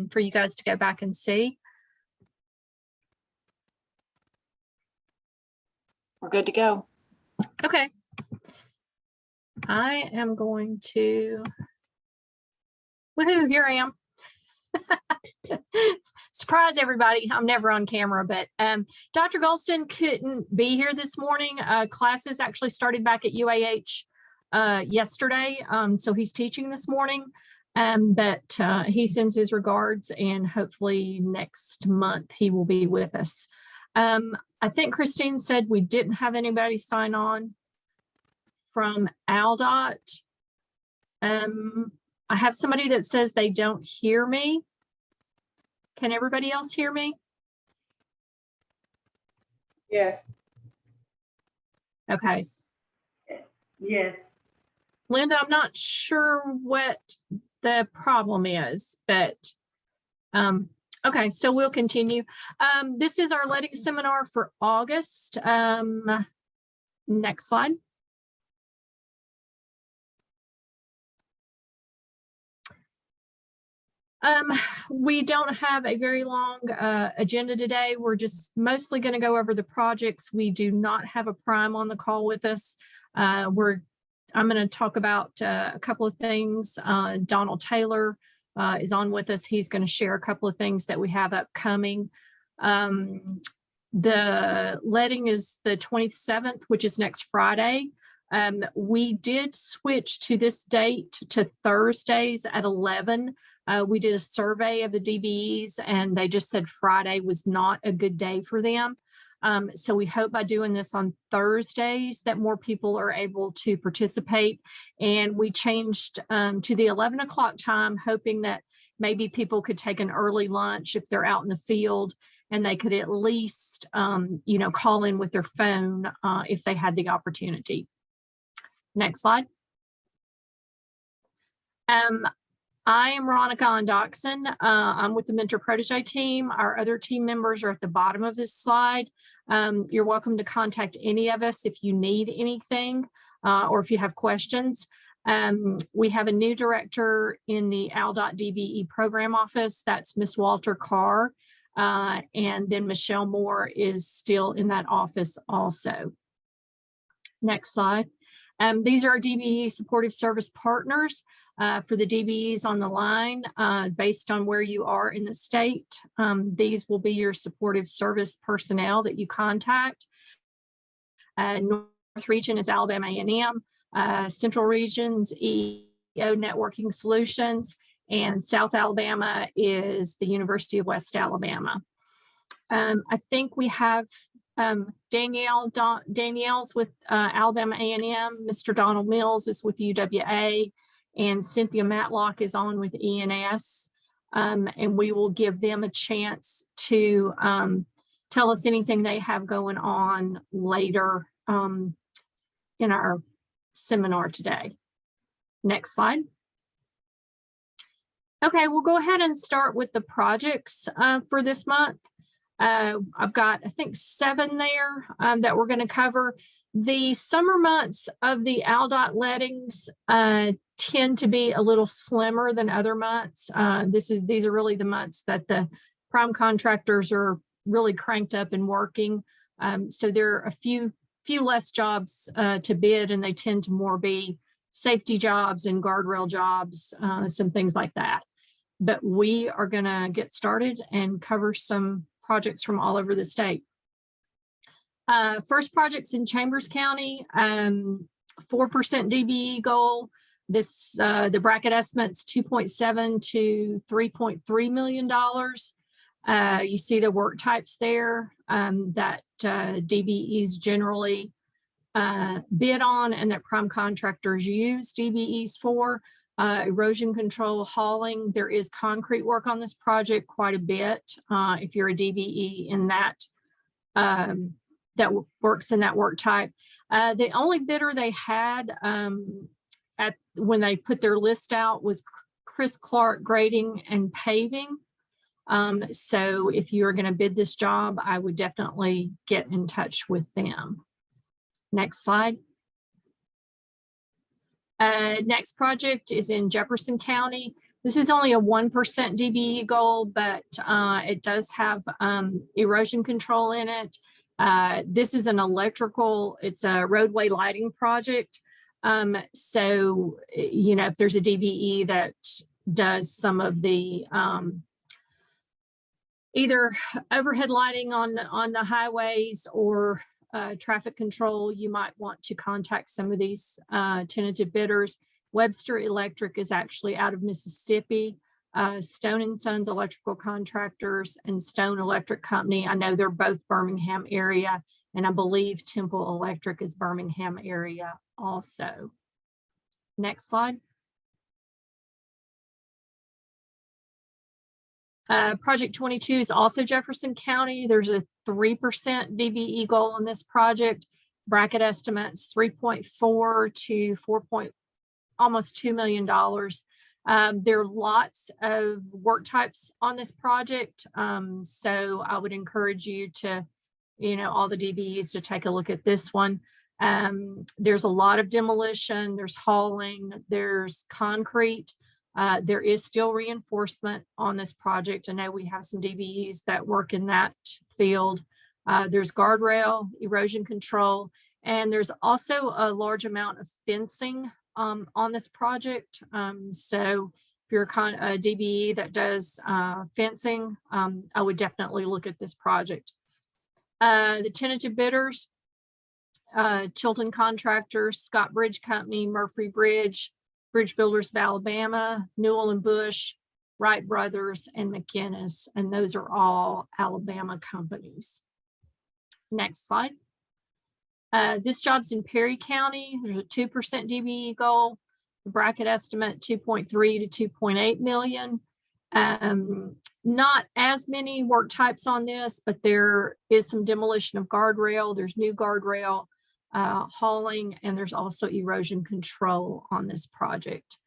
for you guys to go back and see. We're good to go. Okay. I am going to, woohoo, here I am. Surprise everybody, I'm never on camera, but Dr. Golston couldn't be here this morning. Classes actually started back at UAH yesterday, so he's teaching this morning, but he sends his regards, and hopefully next month he will be with us. I think Christine said we didn't have anybody sign on from ALDOT. I have somebody that says they don't hear me. Can everybody else hear me? Yes. Okay. Yes. Linda, I'm not sure what the problem is, but okay, so we'll continue. This is our letting seminar for August. Next slide. We don't have a very long agenda today. We're just mostly going to go over the projects. We do not have a prime on the call with us. I'm going to talk about a couple of things. Donald Taylor is on with us. He's going to share a couple of things that we have upcoming. The letting is the 27th, which is next Friday. We did switch to this date to Thursdays at 11. We did a survey of the DBEs, and they just said Friday was not a good day for them. So we hope by doing this on Thursdays that more people are able to participate. And we changed to the 11 o'clock time, hoping that maybe people could take an early lunch if they're out in the field, and they could at least, you know, call in with their phone if they had the opportunity. Next slide. I am Veronica Ondoxson. I'm with the Mentor-Protégé team. Our other team members are at the bottom of this slide. You're welcome to contact any of us if you need anything or if you have questions. We have a new director in the ALDOT DBE program office. That's Miss Walter Carr. And then Michelle Moore is still in that office also. Next slide. These are our DBE supportive service partners. For the DBEs on the line, based on where you are in the state, these will be your supportive service personnel that you contact. North region is Alabama A&M, Central region's EO Networking Solutions, and South Alabama is the University of West Alabama. I think we have Danielle's with Alabama A&M, Mr. Donald Mills is with UWA, and Cynthia Matlock is on with ENS, and we will give them a chance to tell us anything they have going on later in our seminar today. Next slide. Okay, we'll go ahead and start with the projects for this month. I've got, I think, 7 there that we're going to cover. The summer months of the ALDOT lettings tend to be a little slimmer than other months. These are really the months that the prime contractors are really cranked up and working. So there are a few less jobs to bid, and they tend to more be safety jobs and guardrail jobs, some things like that. But we are going to get started and cover some projects from all over the state. First projects in Chambers County, 4% DBE goal. This the bracket estimates $2.7 to $3.3 million. You see the work types there that DBEs generally bid on and that prime contractors use DBEs for. Erosion control, hauling. There is concrete work on this project quite a bit. If you're a DBE in that that works in that work type. The only bidder they had when they put their list out was Chris Clark Grading and Paving. So if you're going to bid this job, I would definitely get in touch with them. Next slide. Next project is in Jefferson County. This is only a 1% DBE goal, but it does have erosion control in it. This is an electrical, it's a roadway lighting project. So, you know, if there's a DBE that does some of the either overhead lighting on the highways or traffic control, you might want to contact some of these tentative bidders. Webster Electric is actually out of Mississippi. Stone & Sons Electrical Contractors and Stone Electric Company, I know they're both Birmingham area, and I believe Temple Electric is Birmingham area also. Next slide. Project 22 is also Jefferson County. There's a 3% DBE goal on this project. Bracket estimates 3.4 to 4. Almost $2 million. There are lots of work types on this project. So I would encourage you to, you know, all the DBEs to take a look at this one. There's a lot of demolition, there's hauling, there's concrete. There is still reinforcement on this project. I know we have some DBEs that work in that field. There's guardrail, erosion control, and there's also a large amount of fencing on this project. So if you're a DBE that does fencing, I would definitely look at this project. The tentative bidders, Chilton Contractors, Scott Bridge Company, Murphy Bridge, Bridge Builders of Alabama, Newell and Bush, Wright Brothers, and McInnes, and those are all Alabama companies. Next slide. This job's in Perry County. There's a 2% DBE goal. The bracket estimate 2.3 to 2.8 million. Not as many work types on this, but there is some demolition of guardrail. There's new guardrail, hauling, and there's also erosion control on this project.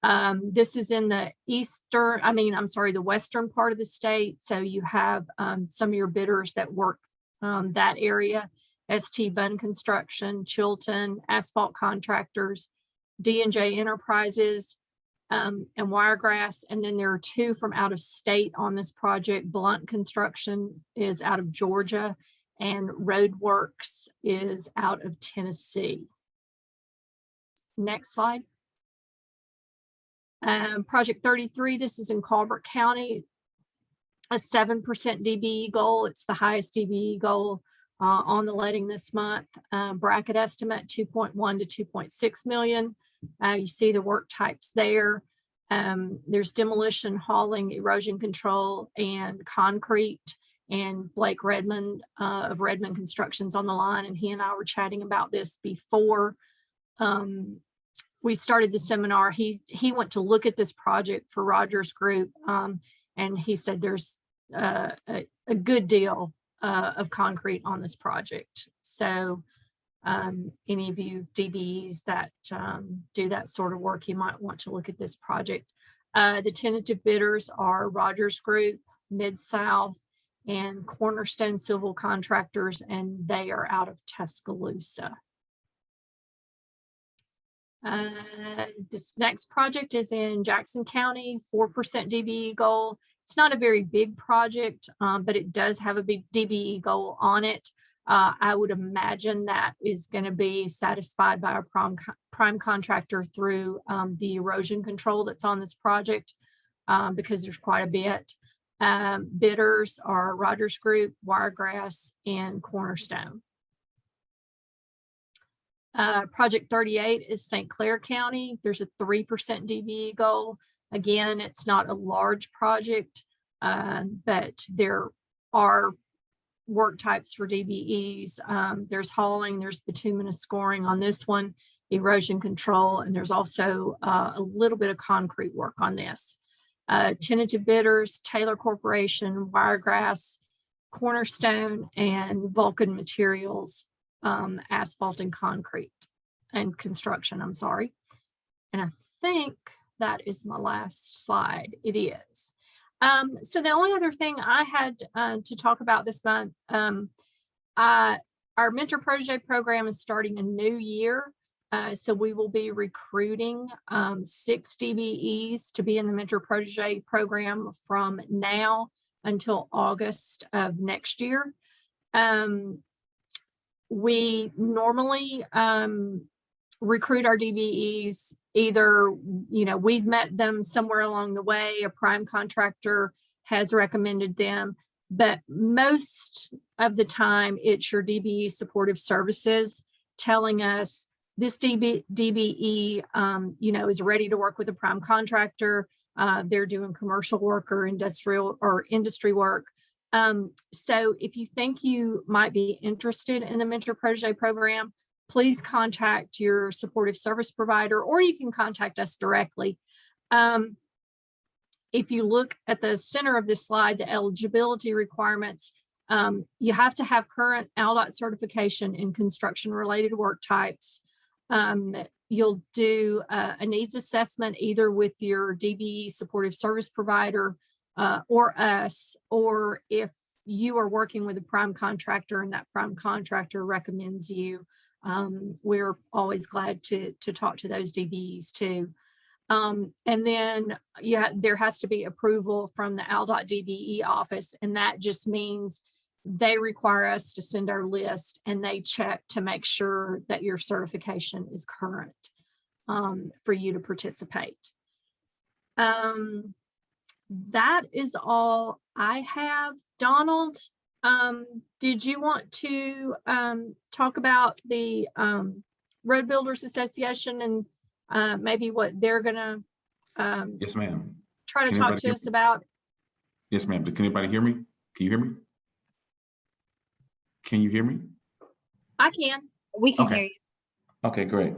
This is in the the western part of the state. So you have some of your bidders that work that area. ST Bun Construction, Chilton, Asphalt Contractors, D&J Enterprises, and Wiregrass. And then there are two from out of state on this project. Blunt Construction is out of Georgia, and Roadworks is out of Tennessee. Next slide. Project 33, this is in Colbert County, a 7% DBE goal. It's the highest DBE goal on the letting this month. Bracket estimate 2.1 to 2.6 million. You see the work types there. There's demolition, hauling, erosion control, and concrete. And Blake Redmond of Redmond Construction's on the line, and he and I were chatting about this before we started the seminar. He went to look at this project for Rogers Group, and he said there's a good deal of concrete on this project. So any of you DBEs that do that sort of work, you might want to look at this project. The tentative bidders are Rogers Group, Mid-South, and Cornerstone Civil Contractors, and they are out of Tuscaloosa. This next project is in Jackson County, 4% DBE goal. It's not a very big project, but it does have a big DBE goal on it. I would imagine that is going to be satisfied by our prime contractor through the erosion control that's on this project, because there's quite a bit. Bidders are Rogers Group, Wiregrass, and Cornerstone. Project 38 is St. Clair County. There's a 3% DBE goal. Again, it's not a large project, but there are work types for DBEs. There's hauling, there's bituminous scoring on this one, erosion control, and there's also a little bit of concrete work on this. Tentative bidders, Taylor Corporation, Wiregrass, Cornerstone, and Vulcan Materials, asphalt and concrete and construction, I'm sorry. And I think that is my last slide. It is. So the only other thing I had to talk about this month, our Mentor-Protégé program is starting a new year. So we will be recruiting 6 DBEs to be in the Mentor-Protégé Program from now until August of next year. We normally recruit our DBEs either, we've met them somewhere along the way, a prime contractor has recommended them, but most of the time it's your DBE supportive services telling us this DBE, is ready to work with a prime contractor. They're doing commercial work or industrial or industry work. So if you think you might be interested in the Mentor-Protégé program, please contact your supportive service provider, or you can contact us directly. If you look at the center of this slide, the eligibility requirements, you have to have current ALDOT certification in construction-related work types. You'll do a needs assessment either with your DBE supportive service provider or us, or if you are working with a prime contractor and that prime contractor recommends you, we're always glad to talk to those DBEs too. And then there has to be approval from the ALDOT DBE office, and that just means they require us to send our list and they check to make sure that your certification is current for you to participate. That is all I have. Donald, did you want to talk about the Road Builders Association and maybe what they're gonna Yes, ma'am. try to talk to us about? Yes, ma'am. Can anybody hear me? Can you hear me? Can you hear me? I can. We can hear you. Okay, great.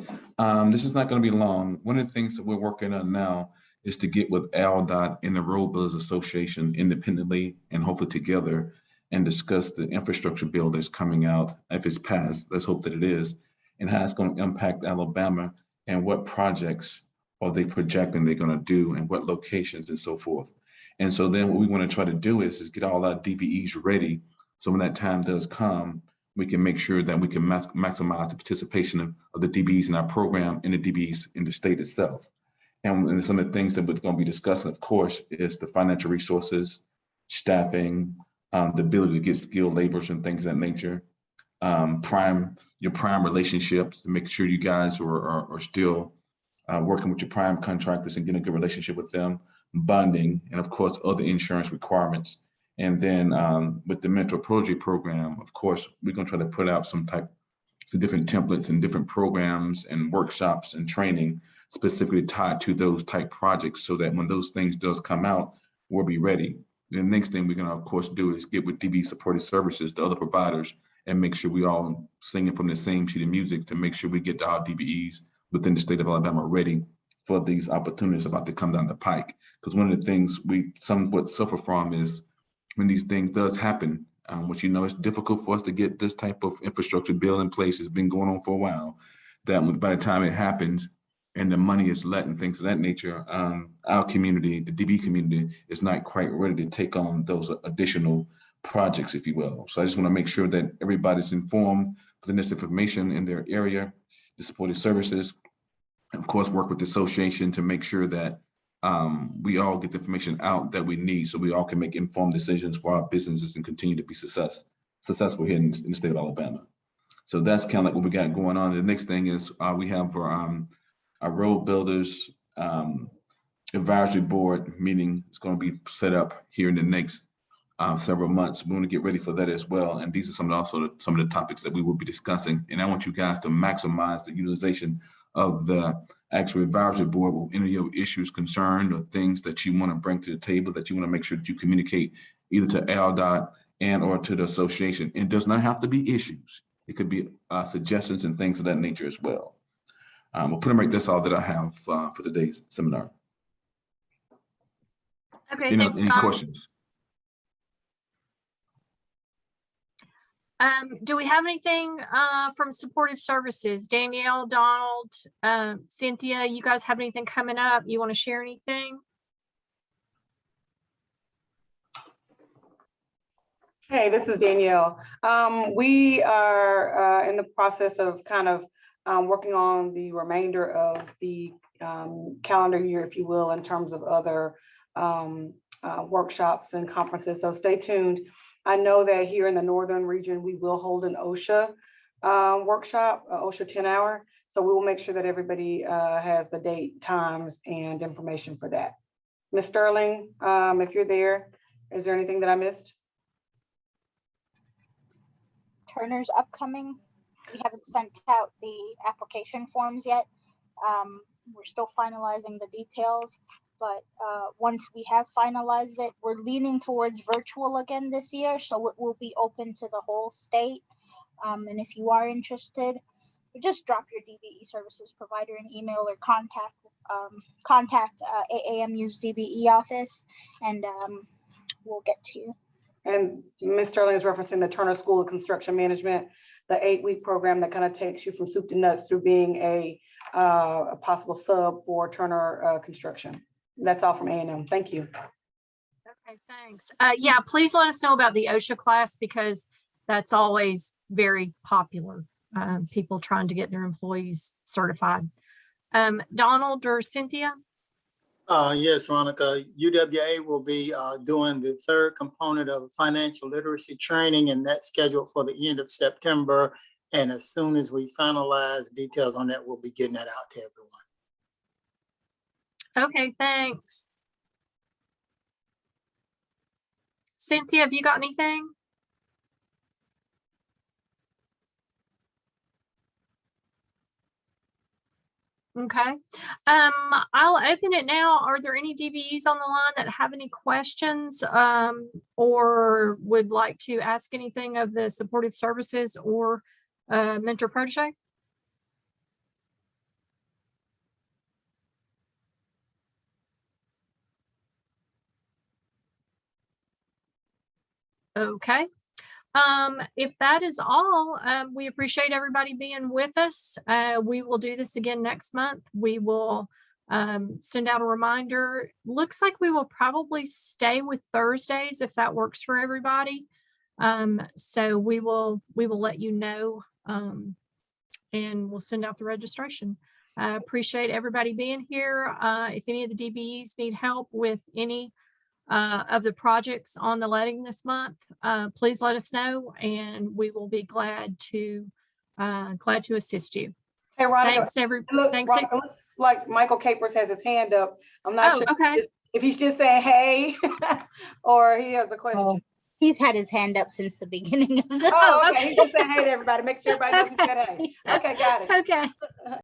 This is not going to be long. One of the things that we're working on now is to get with ALDOT and the Road Builders Association independently and hopefully together and discuss the infrastructure bill that's coming out. If it's passed, let's hope that it is, and how it's going to impact Alabama and what projects are they projecting they're going to do and what locations and so forth. And so then what we want to try to do is get all our DBEs ready. So when that time does come, we can make sure that we can maximize the participation of the DBEs in our program and the DBEs in the state itself. And some of the things that we're going to be discussing, of course, is the financial resources, staffing, the ability to get skilled laborers and things of that nature, your prime relationships to make sure you guys are still working with your prime contractors and getting a good relationship with them, bonding, and of course, other insurance requirements. And then with the Mentor-Protégé program, of course, we're going to try to put out some different templates and different programs and workshops and training specifically tied to those type projects so that when those things does come out, we'll be ready. The next thing we're going to, of course, do is get with DB supported services, the other providers, and make sure we all singing from the same sheet of music to make sure we get our DBEs within the state of Alabama ready for these opportunities about to come down the pike. Because one of the things we somewhat suffer from is when these things does happen, which it's difficult for us to get this type of infrastructure bill in place. It's been going on for a while. That by the time it happens and the money is let and things of that nature, our community, the DB community, is not quite ready to take on those additional projects, if you will. So I just want to make sure that everybody's informed, putting this information in their area, the supported services, and of course, work with the association to make sure that we all get the information out that we need so we all can make informed decisions for our businesses and continue to be successful here in the state of Alabama. So that's kind of like what we got going on. The next thing is we have our Road Builders Advisory Board meeting. It's going to be set up here in the next several months. We want to get ready for that as well. And these are some of the topics that we will be discussing. And I want you guys to maximize the utilization of the actual advisory board with any of your issues, concerned, or things that you want to bring to the table that you want to make sure that you communicate either to ALDOT and or to the association. It does not have to be issues. It could be suggestions and things of that nature as well. Well, pretty much that's all that I have for today's seminar. Okay, Any thanks, Tom. questions? Do we have anything from supportive services? Danielle, Donald, Cynthia, you guys have anything coming up? You want to share anything? Hey, this is Danielle. We are in the process of kind of working on the remainder of the calendar year, if you will, in terms of other workshops and conferences. So stay tuned. I know that here in the northern region, we will hold an OSHA workshop, OSHA 10-hour. So we will make sure that everybody has the date, times, and information for that. Ms. Sterling, if you're there, is there anything that I missed? Turner's upcoming. We haven't sent out the application forms yet. We're still finalizing the details, but once we have finalized it, we're leaning towards virtual again this year, so it will be open to the whole state. And if you are interested, just drop your DBE services provider an email or contact AAMU's DBE office, and we'll get to you. And Ms. Sterling is referencing the Turner School of Construction Management, the 8-week program that kind of takes you from soup to nuts through being a possible sub for Turner Construction. That's all from A&M. Thank you. Okay, thanks. Yeah, please let us know about the OSHA class, because that's always very popular. People trying to get their employees certified. Donald or Cynthia? Yes, Veronica, UWA will be doing the third component of financial literacy training, and that's scheduled for the end of September. And as soon as we finalize details on that, we'll be getting that out to everyone. Okay, thanks. Cynthia, have you got anything? Okay, I'll open it now. Are there any DBEs on the line that have any questions or would like to ask anything of the supportive services or mentor-protege? Okay. If that is all, we appreciate everybody being with us. We will do this again next month. We will send out a reminder. Looks like we will probably stay with Thursdays if that works for everybody. So we will let you know, and we'll send out the registration. I appreciate everybody being here. If any of the DBEs need help with any of the projects on the letting this month, please let us know, and we will be glad to assist you. Hey, Veronica, Thanks, look, thanks. Veronica, looks like Michael Capers has his hand up. I'm not sure Okay. if he's just saying hey or he has a question. Oh, he's had his hand up since the beginning of the. Oh, okay. He's just saying hey to everybody. Make sure everybody knows he said hey. Okay, got it. Okay.